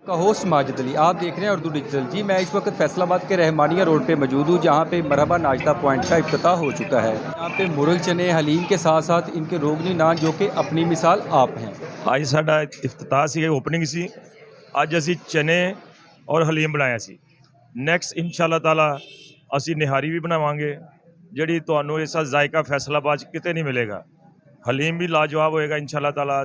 کا ہوسٹ ماجد علی، آپ دیکھ رہے ہیں اردو ڈیجیٹل۔ جی میں اس وقت فیصل آباد کے رحمانیہ روڈ پہ موجود ہوں، جہاں پہ مرحبا ناشتہ پوائنٹ کا افتتاح ہو چکا ہے۔ یہاں پہ مرغ چنے حلیم کے ساتھ ساتھ ان کے روغنی نان جو کہ اپنی مثال آپ ہیں۔ ਅੱਜ ਸਾਡਾ ਇਫਤਤਾਹ ਸੀ, ਓਪਨਿੰਗ ਸੀ। ਅੱਜ ਅਸੀਂ ਚਨੇ ਔਰ ਹਲੀਮ ਬਣਾਇਆ ਸੀ। ਨੈਕਸਟ ਇਨਸ਼ਾਅੱਲਾ ਤਾਲਾ ਅਸੀਂ ਨਿਹਾਰੀ ਵੀ ਬਣਾਵਾਂਗੇ, ਜਿਹੜੀ ਤੁਹਾਨੂੰ ਇਸ ਜ਼ਾਇਕਾ ਫੈਸਲਾਬਾਦ 'ਚ ਕਿਤੇ ਨਹੀਂ ਮਿਲੇਗਾ। ਹਲੀਮ ਵੀ ਲਾਜਵਾਬ ਹੋਏਗਾ ਇਨਸ਼ਾਅੱਲਾ ਤਾਲਾ,